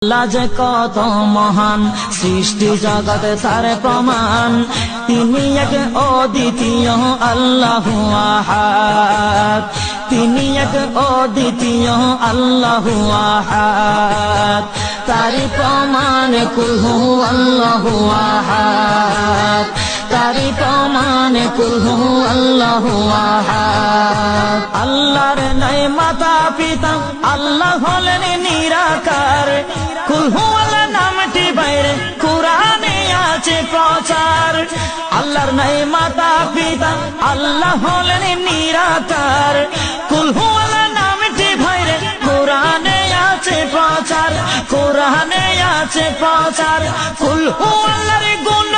আল্লাহ যে কত মহান, সৃষ্টি জগতে তার প্রমাণ। তিনি এক অদ্বিতীয় আল্লাহু আহাদ, তিনি এক অদ্বিতীয় আল্লাহু আহাদ। তারি প্রমাণ কুল হু আল্লাহু আহাদ, তারি প্রমাণ কুল হু আল্লাহু আহাদ। আল্লাহর নাই মাতা পিতা, আল্লাহ হলেন নিরাকার। কুল হু আল্লাহ নামটি বাইরে কুরআনে আছে প্রচার। আল্লাহর নাই মাতা পিতা, আল্লাহ হলেন নিরাকার। কুল হু আল্লাহ নামটি বাইরে কুরআনে আছে প্রচার, কুরআনে আছে প্রচার। কুল হু আল্লাহর গুণ